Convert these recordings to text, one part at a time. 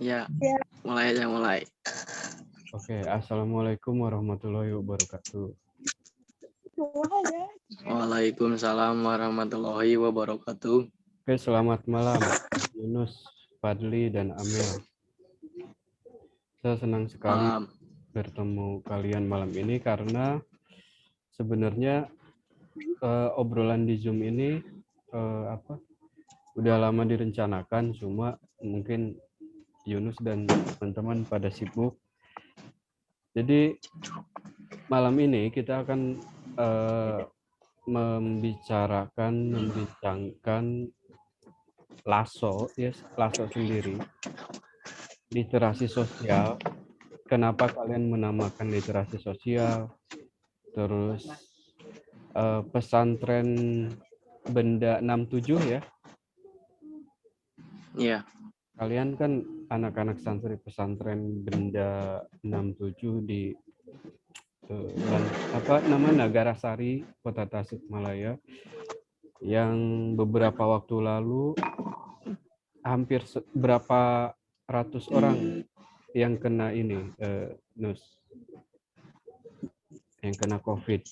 Ya, mulai aja mulai. Oke, Assalamualaikum warahmatullahi wabarakatuh. Waalaikumsalam warahmatullahi wabarakatuh. Oke, selamat malam Yunus, Fadli, dan Amel. Saya senang sekali Malam. bertemu kalian malam ini karena sebenarnya obrolan di Zoom ini udah lama direncanakan, cuma mungkin Yunus dan teman-teman pada sibuk. Jadi malam ini kita akan membincangkan Lasso sendiri, literasi sosial. Kenapa kalian menamakan literasi sosial? Terus pesantren Benda 67 ya. Iya. Kalian kan anak-anak santri pesantren Benda 67 di Nagarsari, Kota Tasikmalaya, yang beberapa waktu lalu hampir berapa ratus orang yang kena ini, Nus, yang kena COVID.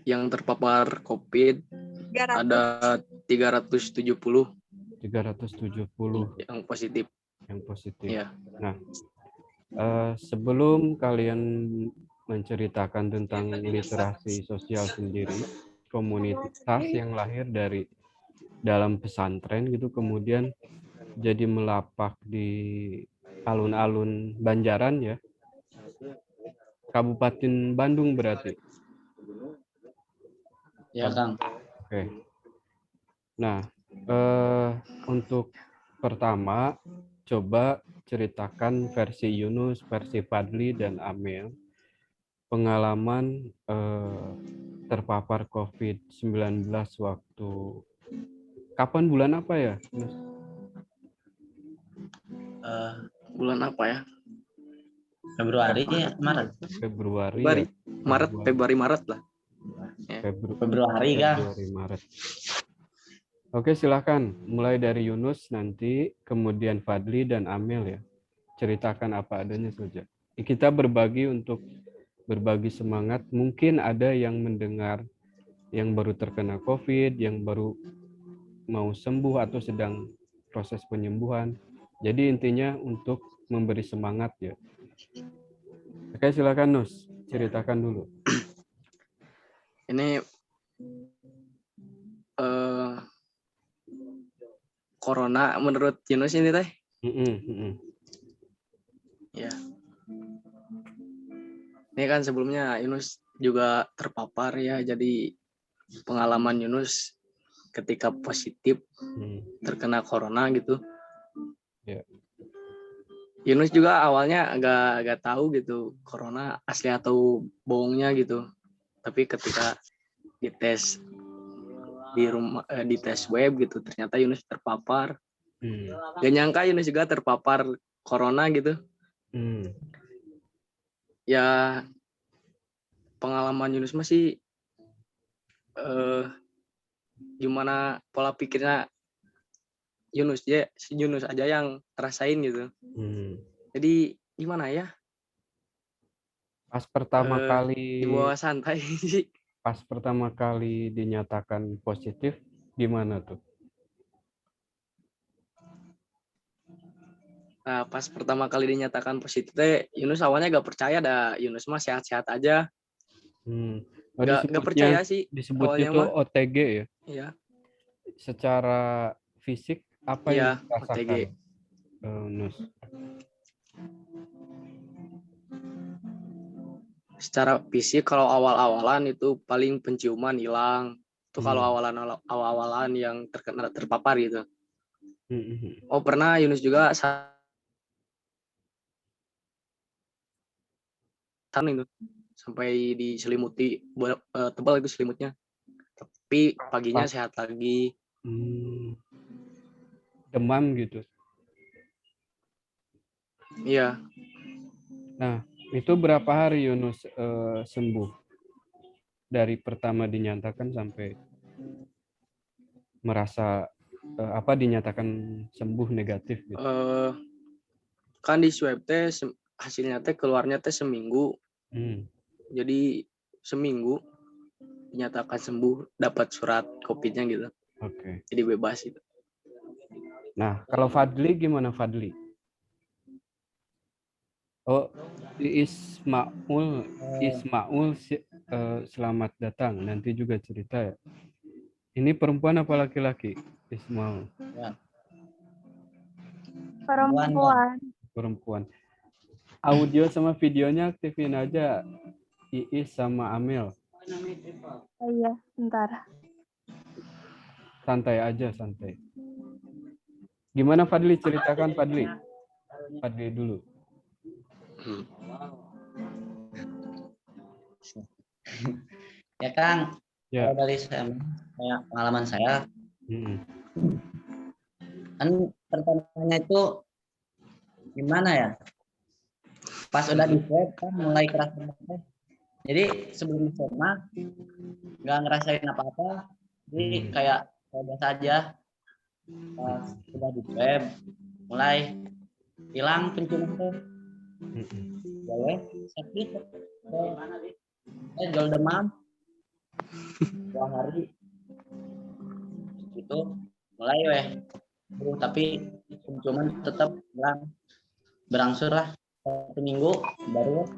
Yang terpapar COVID ada 370 yang positif. Ya. Nah, sebelum kalian menceritakan tentang literasi sosial sendiri, komunitas yang lahir dari dalam pesantren gitu, kemudian jadi melapak di alun-alun Banjaran ya, Kabupaten Bandung berarti. Ya, Kang. Oke. Nah, untuk pertama, coba ceritakan versi Yunus, versi Fadli, dan Amel, pengalaman terpapar COVID-19 waktu, kapan, bulan apa ya, Yunus? Bulan apa ya? Februari, Maret. Februari ya? Februari, Maret lah. Februari, Kang. Februari, Maret. Oke, silakan. Mulai dari Yunus nanti, kemudian Fadli dan Amel ya. Ceritakan apa adanya saja. Kita berbagi untuk berbagi semangat. Mungkin ada yang mendengar yang baru terkena COVID, yang baru mau sembuh atau sedang proses penyembuhan. Jadi intinya untuk memberi semangat ya. Oke, silakan Nus, ceritakan dulu. Ini corona menurut Yunus ini teh? Ya. Ini kan sebelumnya Yunus juga terpapar ya, jadi pengalaman Yunus ketika positif terkena corona gitu. Yeah. Yunus juga awalnya agak tahu gitu corona asli atau bohongnya gitu. Tapi ketika dites di rumah, dites web gitu, ternyata Yunus terpapar. Gak nyangka Yunus juga terpapar corona gitu. Ya pengalaman Yunus masih gimana pola pikirnya Yunus aja yang rasain gitu. Jadi gimana ya? Pas pertama kali dibawa santai sih. Pas pertama kali dinyatakan positif gimana tuh? Nah, pas pertama kali dinyatakan positif, Yunus awalnya gak percaya, Yunus mah sehat-sehat aja. Gak percaya sih. Disebutnya tuh OTG ya? Iya. Secara fisik apa yang dirasakan, Nus? Secara fisik kalau awal-awalan itu paling penciuman hilang. Itu kalau awal-awalan yang terpapar gitu. Oh pernah Yunus juga itu sampai diselimuti, tebal itu selimutnya. Tapi paginya sehat lagi. Demam gitu. Iya. Nah, itu berapa hari Yunus sembuh? Dari pertama dinyatakan sampai merasa apa dinyatakan sembuh negatif gitu? Kan di swab teh hasilnya teh keluarnya teh seminggu. Jadi seminggu dinyatakan sembuh, dapat surat COVID-nya gitu. Oke. Jadi bebas gitu. Nah, kalau Fadli gimana Fadli? Oh, Ismaul, selamat datang. Nanti juga cerita ya. Ini perempuan apa laki-laki? Ismaul. Ya. Perempuan. Perempuan. Audio sama videonya aktifin aja. Iis sama Amel. Oh, iya, bentar. Santai aja, santai. Gimana Fadli? Ceritakan Fadli. Fadli dulu. Ya Kang, Ya. kalau dari pengalaman saya, kan pertamanya itu gimana ya? Pas udah di swab kan mulai kerasa banget. Jadi sebelum swab mah nggak ngerasain apa-apa, jadi kayak biasa aja. Pas udah di swab mulai hilang penciuman tuh, ya sakit, jual demam 2 hari itu mulai tapi penciuman tetap hilang, berangsur lah 1 minggu baru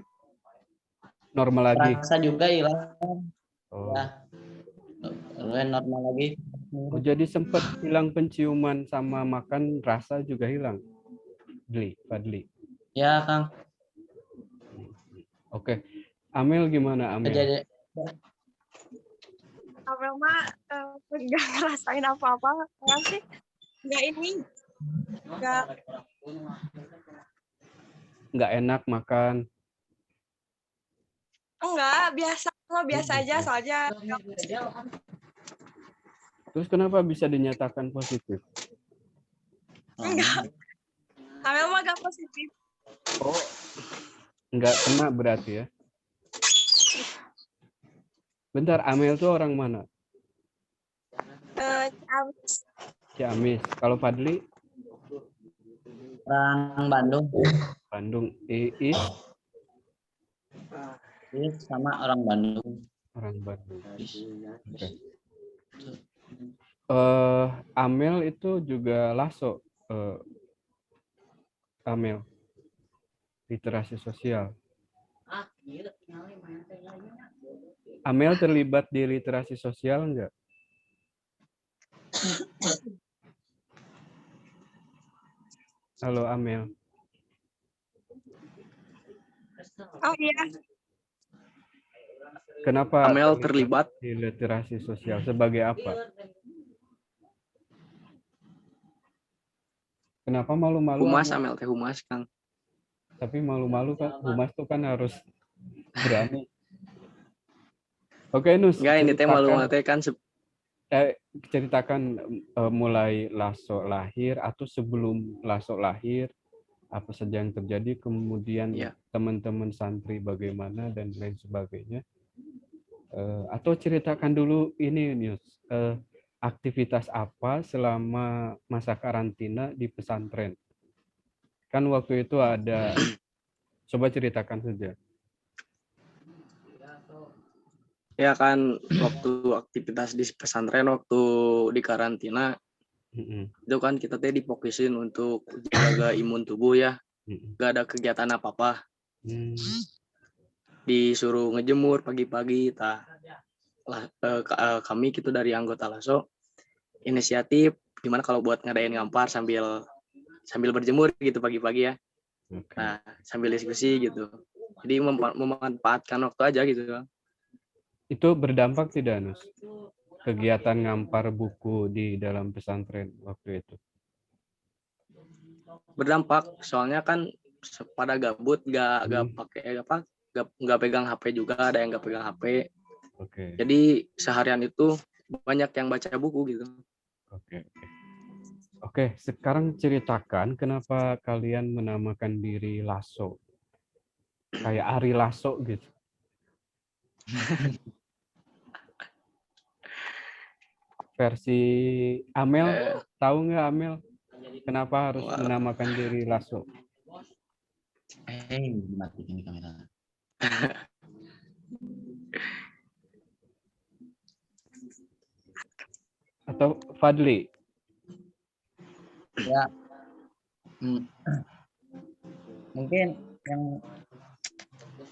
normal lagi. rasa juga hilang. Oh. Ya normal lagi. Oh, jadi sempat hilang penciuman sama makan, rasa juga hilang. Fadli. Ya Kang. Oke. Amel gimana Amel? Amel mah nggak ngerasain apa-apa. Enggak sih? Nggak enak makan. Enggak, biasa aja soalnya. Terus kenapa bisa dinyatakan positif? Enggak. Amel mah gak positif. Oh, nggak kena berarti ya? Bentar, Amel tuh orang mana? Ciamis. Kalau Fadli? Orang Bandung. Bandung. Iis sama orang Bandung. Orang Bandung. Okay. Amel itu juga Lasso. Amel. Literasi sosial. Amel terlibat di literasi sosial enggak? Halo Amel. Oh iya. Kenapa Amel terlibat di literasi sosial? Sebagai apa? Kenapa malu-malu? Humas Amel teh humas Kang. Tapi malu-malu kan, humas tuh kan harus berani. Oke, Nus. Enggak, ini teh malu-malu teh kan ceritakan mulai Lasso lahir atau sebelum Lasso lahir, apa saja yang terjadi, kemudian teman-teman santri bagaimana dan lain sebagainya. Atau ceritakan dulu ini Nus, aktivitas apa selama masa karantina di pesantren. Kan waktu itu ada, coba ceritakan saja. Ya kan waktu aktivitas di pesantren waktu di karantina itu kan kita teh difokusin untuk jaga imun tubuh ya, gak ada kegiatan apa-apa. Disuruh ngejemur pagi-pagi, kami gitu dari anggota Lasso inisiatif gimana kalau buat ngadain ngampar sambil berjemur gitu pagi-pagi ya. Nah sambil diskusi gitu, jadi memanfaatkan waktu aja gitu. Itu berdampak tidak, Nus? Kegiatan ngampar buku di dalam pesantren waktu itu? Berdampak, soalnya kan pada gabut, gak pakai nggak pegang HP juga, ada yang nggak pegang HP. Oke. Jadi seharian itu banyak yang baca buku gitu. Oke, sekarang ceritakan kenapa kalian menamakan diri Lasso. Kayak Ari Lasso gitu. versi Amel. Eh, Tahu nggak Amel? Kenapa harus wah, menamakan diri Lasso? Matiin kamera. Atau Fadli? Ya, mungkin yang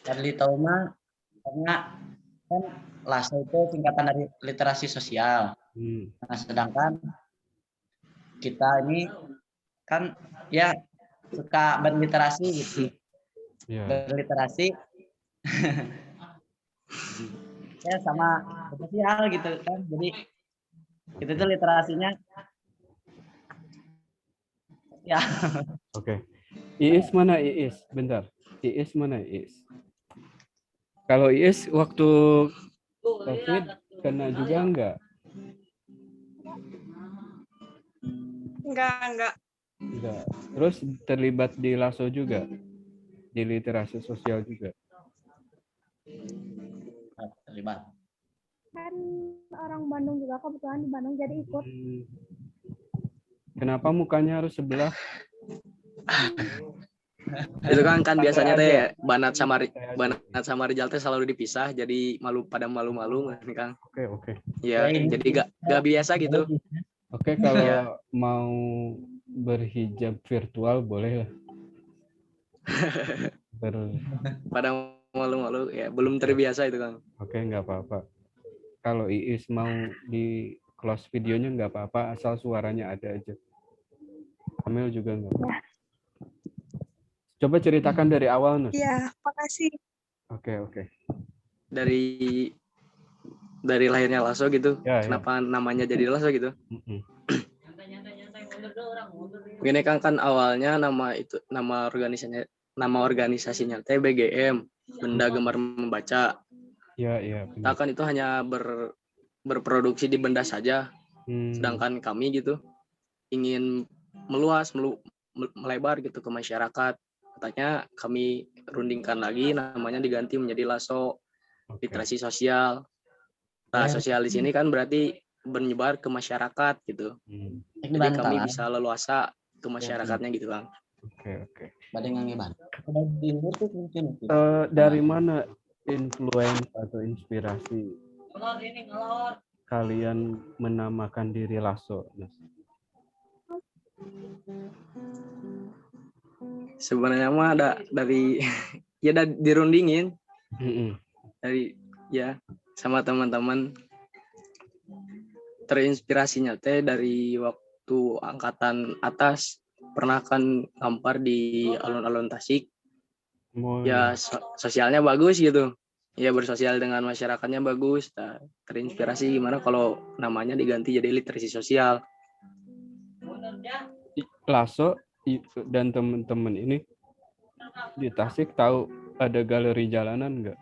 Fadli tahu mah karena kan LASO itu singkatan dari literasi sosial. Hmm. Nah, sedangkan kita ini kan ya suka berliterasi gitu. Ya. Berliterasi ya sama sosial gitu kan. Jadi itu tuh literasinya ya. Oke. Iis mana Iis? Bentar. Iis mana Iis? Kalau Iis waktu COVID kena juga enggak? Enggak. Enggak. Terus terlibat di Lasso juga? Di literasi sosial juga? Terlibat. Kan orang Bandung juga, kebetulan di Bandung jadi ikut. Kenapa mukanya harus sebelah? itu kan biasanya Santai teh aja. Banat Santai aja. sama Rizal teh selalu dipisah, jadi pada malu-malu Kang. Oke. Ya, jadi gak biasa gitu. Oke, kalau Ya. mau berhijab virtual boleh lah. Pada malu-malu ya, belum terbiasa itu Kang. Oke, nggak apa-apa. Kalau Iis mau di close videonya nggak apa-apa, asal suaranya ada aja. Amel juga nggak apa-apa. Coba ceritakan dari awal, Nus. Iya, makasih. Oke. Dari lahirnya Lasso gitu. Ya. Kenapa namanya jadi Lasso gitu? Mm-mm. Begini kan awalnya nama organisasinya teh BGM, Benda Gemar Membaca. Ya. Kita kan itu hanya berproduksi di benda saja. Hmm. Sedangkan kami gitu ingin melebar gitu ke masyarakat. Katanya kami rundingkan lagi, namanya diganti menjadi Lasso, literasi sosial. Nah, sosial di sini kan berarti menyebar ke masyarakat gitu. Jadi kami bisa leluasa ke masyarakatnya gitu Kang. Oke. Dari mana influence atau inspirasi kalian menamakan diri Lasso, Nus? Sebenarnya mah ada dari ya dirundingin dari ya sama teman-teman, terinspirasinya teh dari waktu angkatan atas pernah kan ngampar di alun-alun Tasik. Ya sosialnya bagus gitu, ya bersosial dengan masyarakatnya bagus. Nah, terinspirasi gimana kalau namanya diganti jadi literasi sosial. Lasso dan teman-teman ini di Tasik tahu ada galeri jalanan nggak?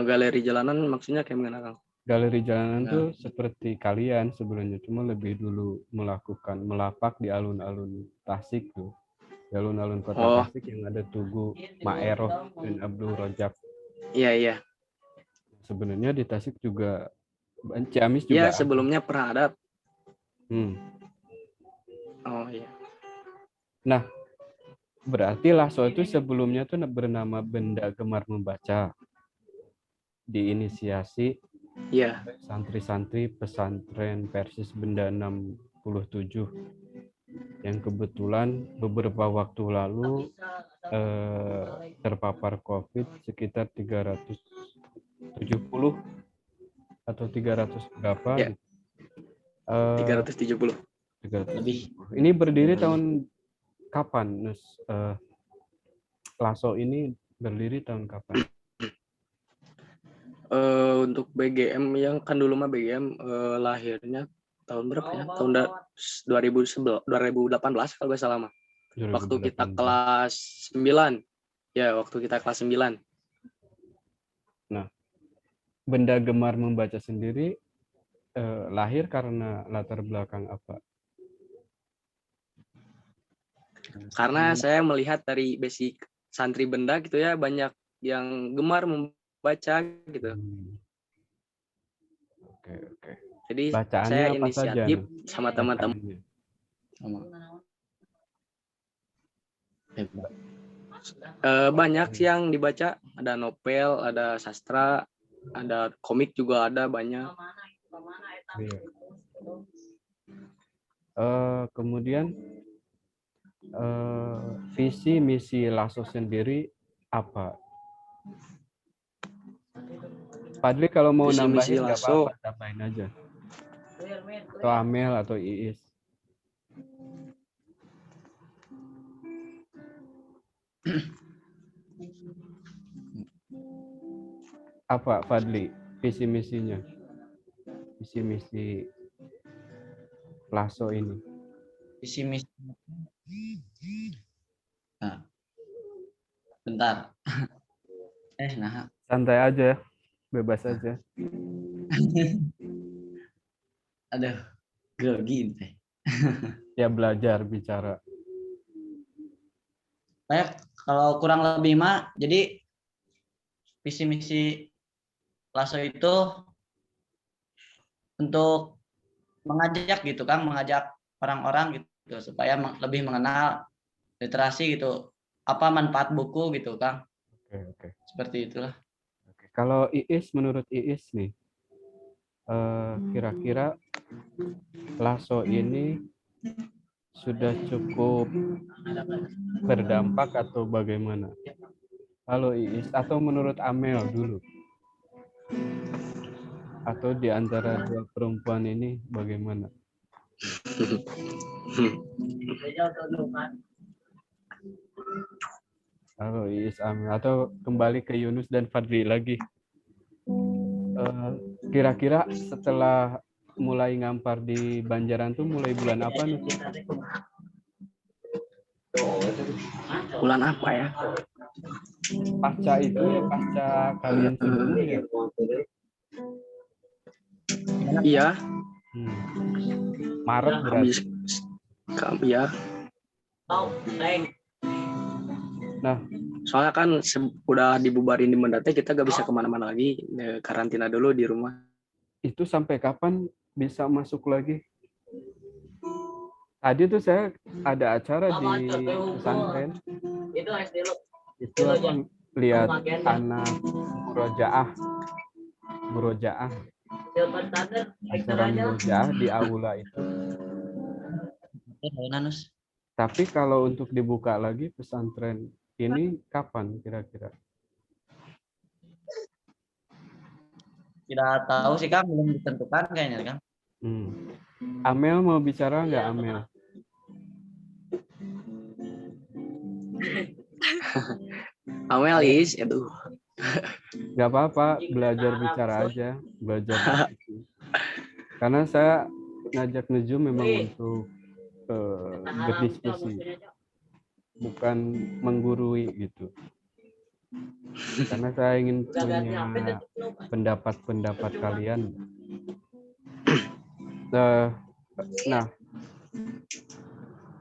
Galeri jalanan maksudnya kayak gimana Kang? Galeri jalanan tuh seperti kalian sebelumnya, cuma lebih dulu melapak di alun-alun Tasik tuh. Di alun-alun kota Tasik yang ada Tugu, Maeroh, dan Abdul Rojak. Iya. Sebenarnya di Tasik juga, Ciamis juga. Iya, sebelumnya pernah ada. Oh iya. Nah, berarti Lasso itu sebelumnya tuh bernama Benda Gemar Membaca. Diinisiasi santri-santri pesantren Persis Benda 67 yang kebetulan beberapa waktu lalu terpapar COVID sekitar 370 atau 300 berapa gitu. 370 lebih. Ini berdiri tahun kapan, Nus? Lasso ini berdiri tahun kapan? Untuk BGM yang kan dulu mah BGM lahirnya tahun berapa ya? Tahun 2018 kalau nggak salah mah. Waktu kita kelas 9. Ya, waktu kita kelas 9. Nah, Benda Gemar Membaca sendiri lahir karena latar belakang apa? Karena saya melihat dari basic santri benda gitu ya, banyak yang gemar membaca gitu. Oke. Jadi Bacaannya saya apa saja? inisiatif Nus? sama teman-teman. Bacaannya. Banyak sih yang dibaca, ada novel, ada sastra, ada komik juga ada banyak. Iya. Kemudian visi misi Lasso sendiri apa? Padli kalau mau Visi misi nambahin nggak Lasso. apa-apa, tambahin aja. Atau Amel atau Iis. Apa Fadli visi misinya? Visi misi Lasso ini. Visi misi. Nah, bentar. Nah. Santai aja, bebas aja. Aduh, grogi teh. Ya belajar bicara. Kayak kalau kurang lebih mah, jadi visi misi Lasso itu untuk mengajak gitu Kang, mengajak orang-orang gitu supaya lebih mengenal literasi gitu, apa manfaat buku gitu Kang. Oke. Seperti itulah. Oke. Kalau Iis, menurut Iis nih, kira-kira Lasso ini sudah cukup berdampak atau bagaimana? Kalau Iis, atau menurut Amel dulu? Atau di antara dua perempuan ini bagaimana? Kalau Iis, Amel, atau kembali ke Yunus dan Fadli lagi. Kira-kira setelah mulai ngampar di Banjaran tuh mulai bulan apa nih? Bulan apa ya? Pasca itu ya, pasca kalian sebelum ya? Iya. Maret berarti. Ya. Nah, soalnya kan udah dibubarin di Mendate, kita gak bisa kemana-mana lagi, karantina dulu di rumah. Itu sampai kapan bisa masuk lagi? Tadi tuh saya ada acara di pesantren. Itu apa, lihat anak murojaah. Acara murojaah di aula itu. Tapi kalau untuk dibuka lagi pesantren ini kapan kira-kira? Tidak tahu sih Kang, belum ditentukan kayaknya Kang. Amel mau bicara nggak Amel? Amel Is, itu. Nggak apa-apa, belajar bicara aja, belajar diskusi. Karena saya ngajak Neju memang untuk berdiskusi, bukan menggurui gitu. Karena saya ingin punya pendapat-pendapat kalian. Nah,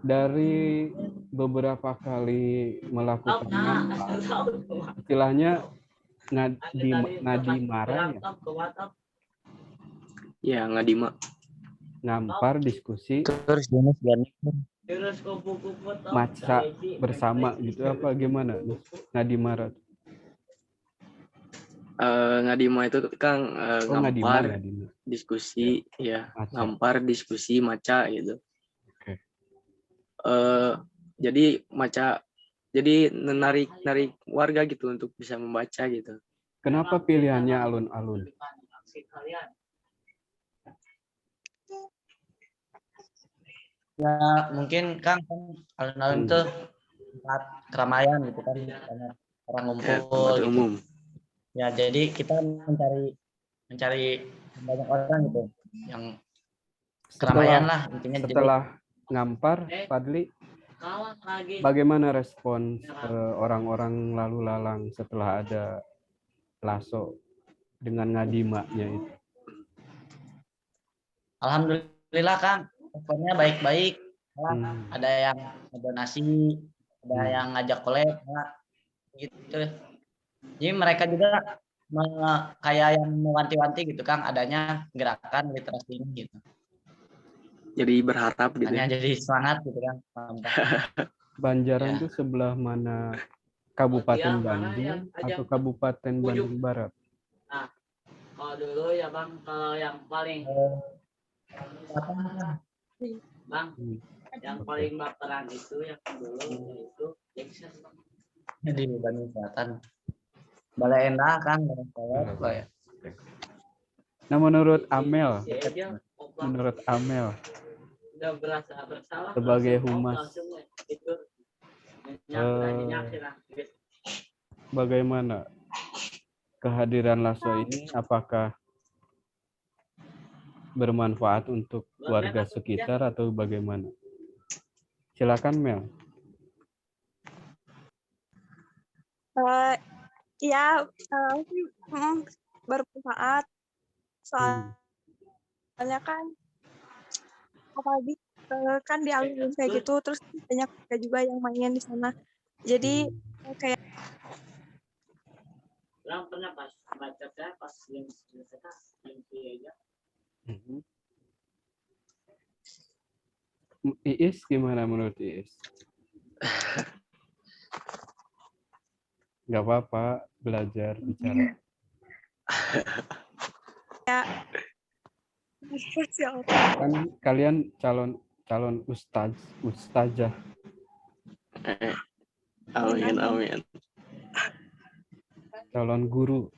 dari beberapa kali melakukan ngampar, istilahnya ngadi marah ya? Ya, ngadima. Ngampar, diskusi, Terus maca bersama gitu apa gimana? Ngadi marah. Ngadima itu Kang, ngampar, ngadima. Diskusi, ya, Maca. ngampar, diskusi, maca gitu. Oke. Jadi maca, jadi narik warga gitu untuk bisa membaca gitu. Kenapa pilihannya alun-alun? Ya mungkin Kang, alun-alun itu tempat keramaian gitu kan, banyak orang ngumpul gitu. Umum. Ya jadi kita mencari banyak orang gitu yang keramaian lah intinya. Setelah ngampar, Fadli, bagaimana respon orang-orang lalu lalang setelah ada Lasso dengan ngadimanya itu? Alhamdulillah Kang, responnya baik-baik. Ada yang donasi, ada yang ngajak kolek gitu. Jadi mereka juga kayak yang mewanti-wanti gitu Kang, adanya gerakan literasi ini gitu. Jadi berharap gitu. Hanya jadi semangat gitu kan. Banjaran Ya. itu sebelah mana? Kabupaten Bandung atau Kabupaten Bandung Barat? Nah, kalau dulu ya Bang, kalau yang paling Bang, yang paling baperan itu yang dulu yaitu Jackson. Di Bandung Selatan. Balai Endah kan, Balai. Nah, menurut Amel, Dia menurut Amel udah berasa bersalah sebagai langsung humas, langsung itu nyak. bagaimana kehadiran Lasso ini? Apakah bermanfaat untuk warga sekitar atau bagaimana? Silakan Mel. Ya, bermanfaat. Soalnya kan, apalagi kan di alun kayak gitu, terus banyak juga yang main di sana. Jadi kayak Orang pernah pas baca saya pas yang aja. Iis gimana menurut Iis? Nggak apa-apa, belajar bicara. Kan kalian calon ustazah. Amin. Calon guru.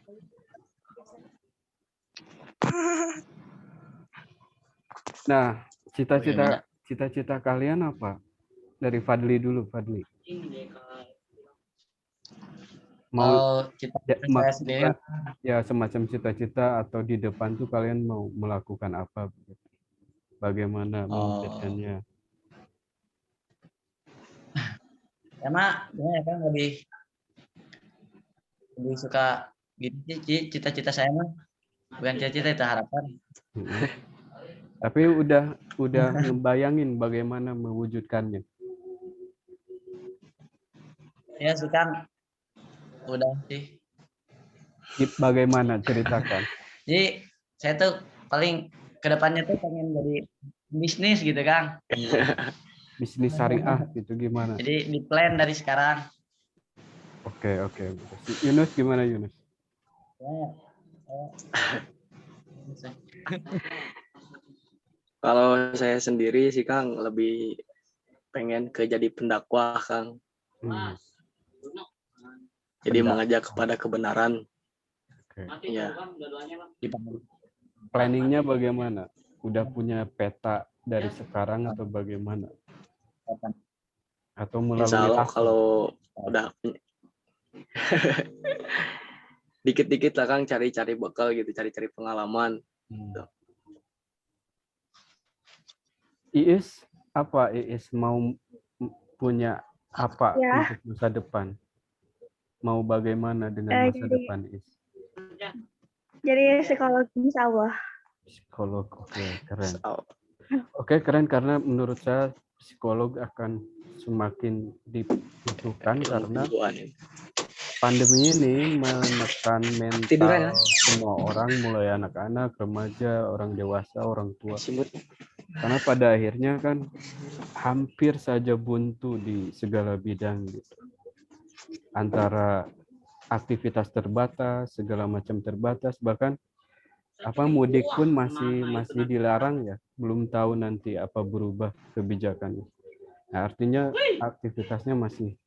Nah, cita-cita kalian apa? Dari Fadli dulu, Fadli. Mau saya sendiri ya semacam cita-cita atau di depan tuh kalian mau melakukan apa? Bagaimana mewujudkannya? Emang ya kan lebih suka gitu sih, cita-cita saya mah bukan cita-cita, itu harapan. Tapi udah ngebayangin bagaimana mewujudkannya. Ya sih Kang, udah sih. Bagaimana, ceritakan. Jadi saya tuh paling kedepannya tuh pengen jadi bisnis gitu Kang. Bisnis syariah gitu gimana? Jadi di plan dari sekarang. Oke. Yunus gimana Yunus? Kalau saya sendiri sih Kang lebih pengen jadi pendakwah Kang. Jadi mengajak kepada kebenaran. Iya. Planningnya bagaimana? Udah punya peta dari sekarang atau bagaimana? Atau melalui Insya Allah kalau udah dikit-dikit lah Kang, cari-cari bekal gitu, cari-cari pengalaman. Iis apa? Iis mau punya apa untuk masa depan? Mau bagaimana dengan masa depan Iis? Jadi psikolog, insya Allah. Psikolog, oke, keren. Oke, keren karena menurut saya psikolog akan semakin dibutuhkan karena pandemi ini menekan mental semua orang, mulai anak-anak, remaja, orang dewasa, orang tua. Karena pada akhirnya kan hampir saja buntu di segala bidang gitu. Antara aktivitas terbatas, segala macam terbatas, bahkan mudik pun masih dilarang ya. Belum tahu nanti apa berubah kebijakannya. Nah, artinya aktivitasnya masih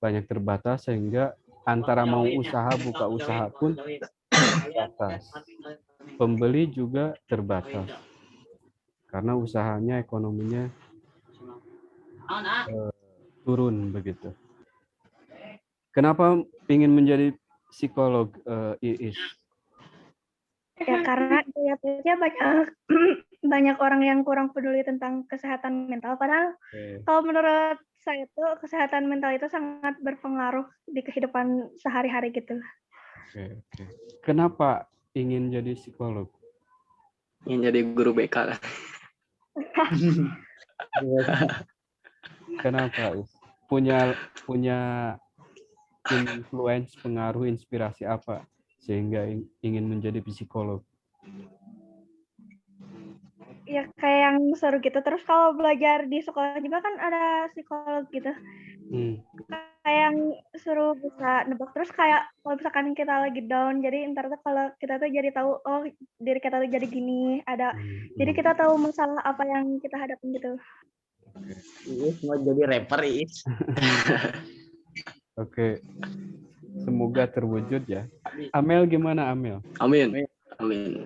banyak terbatas sehingga antara mau buka usaha pun terbatas. Pembeli juga terbatas. Karena usahanya, ekonominya turun begitu. Kenapa ingin menjadi psikolog, Iis? Ya karena kelihatannya banyak orang yang kurang peduli tentang kesehatan mental. Padahal kalau menurut saya tuh kesehatan mental itu sangat berpengaruh di kehidupan sehari-hari gitu. Oke. Kenapa ingin jadi psikolog? Ingin jadi guru BK. Kenapa? Punya influence, pengaruh, inspirasi apa sehingga ingin menjadi psikolog? Ya kayak yang seru gitu. Terus kalau belajar di sekolah juga kan ada psikolog gitu. Kayak yang seru bisa nebak. Terus kayak kalau misalkan kita lagi down, jadi ntar tuh kalau kita tuh jadi tahu, oh diri kita tuh jadi gini, ada. Jadi kita tahu masalah apa yang kita hadapin gitu. Iis mau jadi rapper, Iis. Oke. Semoga terwujud ya. Amel gimana Amel? Amin. Amin.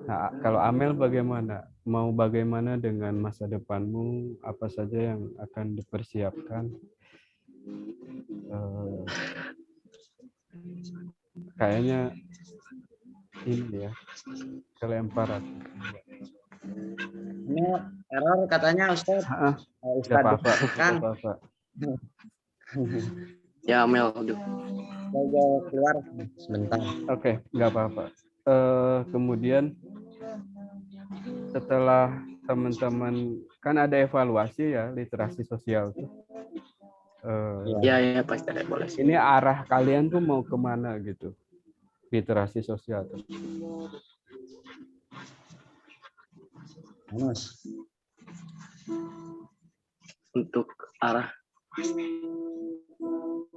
Nah, kalau Amel bagaimana? Mau bagaimana dengan masa depanmu? Apa saja yang akan dipersiapkan? Kayaknya ini ya, kelempar. Ini error katanya Ustaz. Gak apa-apa. Kan. Ya Amel, udah. Keluar sebentar. Oke, nggak apa-apa. Kemudian setelah teman-teman kan ada evaluasi ya literasi sosial tuh. Ya pasti ada evaluasi. Ini arah kalian tuh mau kemana gitu? Literasi sosial tuh.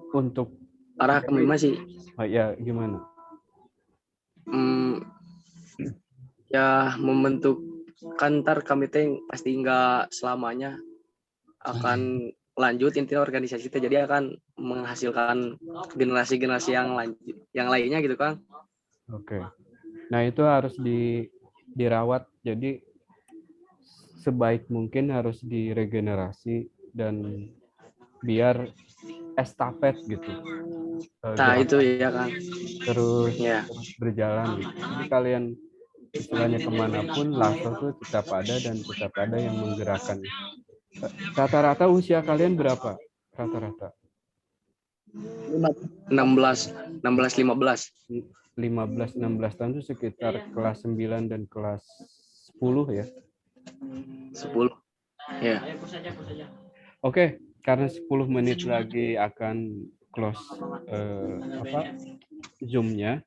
Untuk arah kemana sih? Ya gimana? Ya membentuk kantor kami teh pasti nggak selamanya akan lanjut intinya organisasi itu, jadi akan menghasilkan generasi-generasi yang lainnya gitu kan. Oke. Nah itu harus dirawat, jadi sebaik mungkin harus diregenerasi dan biar estafet gitu. Nah itu ya kan. Terus berjalan gitu. Jadi kalian istilahnya kemanapun langsung tuh tetap ada dan tetap ada yang menggerakkan. Rata-rata usia kalian berapa? Rata-rata 16 15 tahun itu sekitar kelas 9 dan kelas 10 ya. 10 ya. Oke, karena 10 menit lagi akan close Zoom-nya.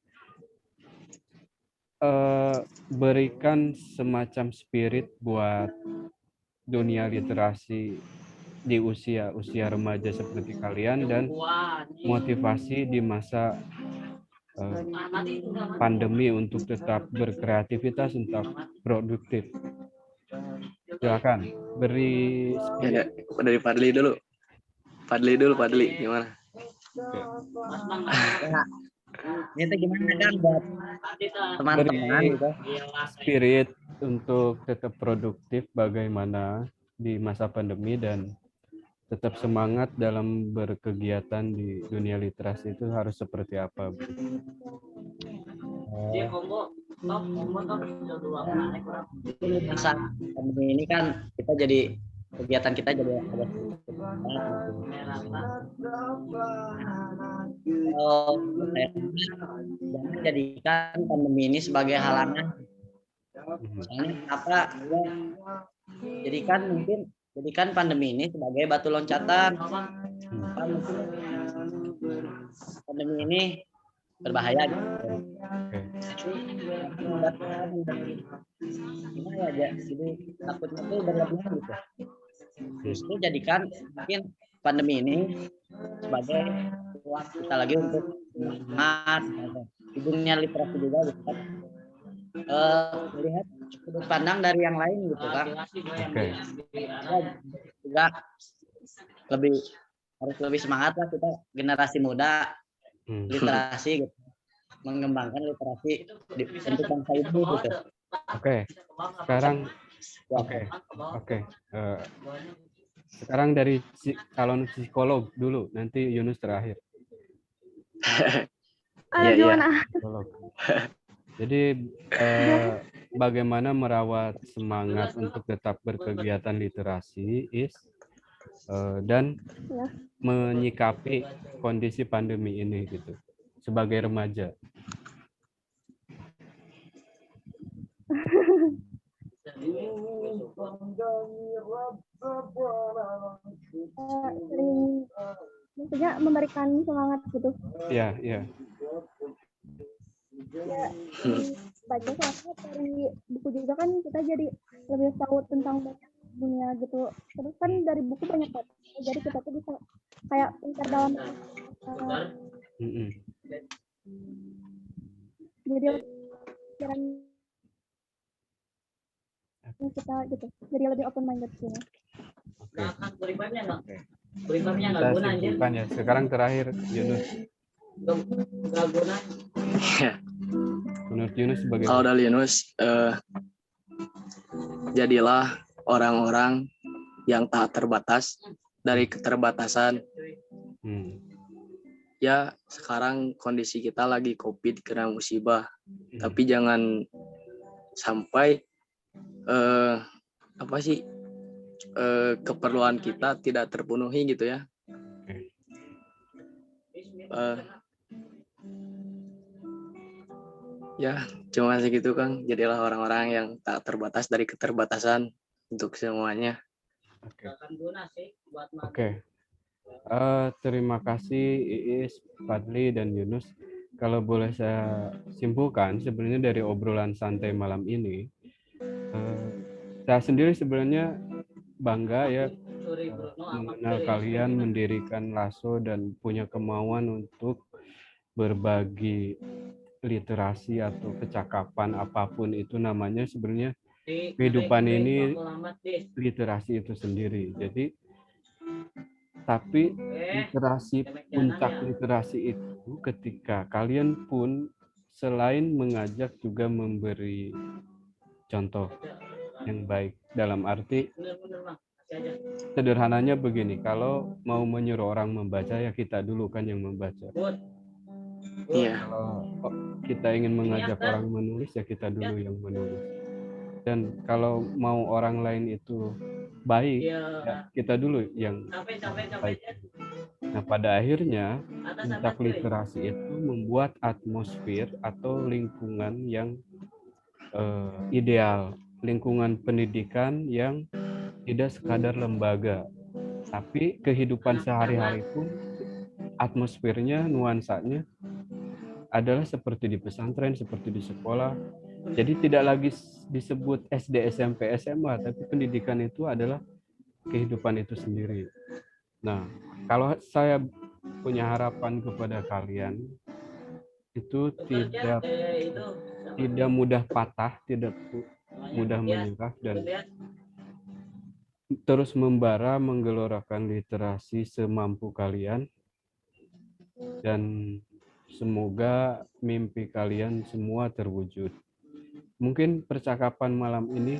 Berikan semacam spirit buat dunia literasi di usia remaja seperti kalian dan motivasi di masa pandemi untuk tetap berkreativitas, untuk produktif. Silakan beri ya, dari Fadli dulu. Fadli gimana? Ya, itu gimana kan buat teman-teman gitu. Spirit untuk tetap produktif bagaimana di masa pandemi dan tetap semangat dalam berkegiatan di dunia literasi itu harus seperti apa? Masa pandemi ini kan kita jadi kegiatan kita jadi ada jangan jadikan pandemi ini sebagai halangan. Soalnya apa? Jadikan pandemi ini sebagai batu loncatan. Pandemi ini berbahaya gitu. Gimana ya, jadi takutnya tuh berlebihan gitu. Justru jadikan mungkin pandemi ini sebagai ruang kita lagi untuk semangat di dunia literasi juga gitu kan. Melihat sudut pandang dari yang lain gitu kan. Juga harus lebih semangat lah kita generasi muda literasi gitu. Mengembangkan literasi di bentuk bangsa itu gitu. Oke. Sekarang dari calon psikolog dulu, nanti Yunus terakhir. Gimana? Jadi bagaimana merawat semangat untuk tetap berkegiatan literasi dan menyikapi kondisi pandemi ini gitu sebagai remaja. Sering maksudnya memberikan semangat gitu. Iya. baca soalnya dari buku juga kan kita jadi lebih tahu tentang banyak dunia gitu. Terus kan dari buku banyak banget, jadi kita tuh bisa kayak pintar dalam jadi pikiran kita gitu, jadi lebih open minded sih. Oke. Kurikulumnya nggak Kita guna anjir. simpulkan ya. Sekarang terakhir Yunus. Nggak guna. Menurut Yunus Kalau bagaimana? dari Yunus, jadilah orang-orang yang tak terbatas dari keterbatasan. Ya, sekarang kondisi kita lagi COVID karena musibah, tapi jangan sampai keperluan kita tidak terpenuhi gitu ya. Ya, cuma segitu Kang. Jadilah orang-orang yang tak terbatas dari keterbatasan untuk semuanya. Oke. Terima kasih Iis, Fadli, dan Yunus. Kalau boleh saya simpulkan, sebenarnya dari obrolan santai malam ini, saya sendiri sebenarnya bangga ya mengenal kalian, mendirikan Lasso, dan punya kemauan untuk berbagi literasi atau kecakapan apapun itu namanya. Sebenarnya kehidupan ini literasi itu sendiri. Jadi tapi literasi, puncak literasi itu ketika kalian pun selain mengajak juga memberi contoh yang baik. Dalam arti sederhananya begini, kalau mau menyuruh orang membaca ya kita dulu kan yang membaca. Iya. Kalau kita ingin mengajak orang menulis ya kita dulu yang menulis. Dan kalau mau orang lain itu baik, ya kita dulu yang baik. Nah, pada akhirnya puncak literasi itu membuat atmosfer atau lingkungan yang ideal, lingkungan pendidikan yang tidak sekadar lembaga, tapi kehidupan sehari-hari pun atmosfernya, nuansanya adalah seperti di pesantren, seperti di sekolah. Jadi tidak lagi disebut SD, SMP, SMA, tapi pendidikan itu adalah kehidupan itu sendiri. Nah, kalau saya punya harapan kepada kalian, itu tidak mudah patah, tidak mudah menyerah, dan terus membara menggelorakan literasi semampu kalian, dan semoga mimpi kalian semua terwujud. Mungkin percakapan malam ini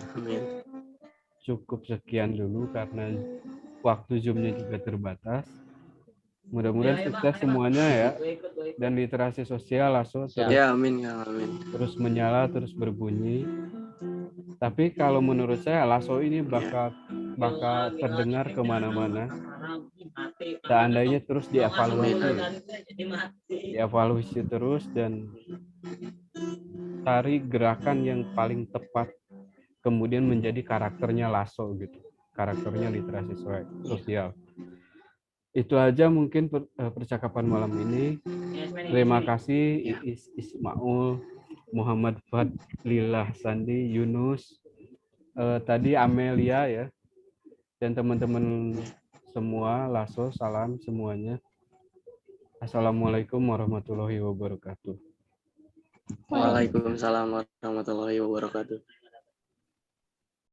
cukup sekian dulu karena waktu Zoom-nya juga terbatas. Mudah-mudahan sukses semuanya ya. Dan literasi sosial Lasso terus, Ya, amin, amin. terus menyala, terus berbunyi. Tapi kalau menurut saya Lasso ini bakal terdengar kemana-mana. Seandainya terus dievaluasi terus dan cari gerakan yang paling tepat, kemudian menjadi karakternya Lasso gitu, karakternya literasi sosial. Itu aja mungkin percakapan malam ini. Terima kasih Iis Ismaul, Muhammad Fadlilah Sandi, Yunus, tadi Amelia ya, dan teman-teman semua Lasso, salam semuanya. Assalamualaikum warahmatullahi wabarakatuh. Waalaikumsalam warahmatullahi wabarakatuh.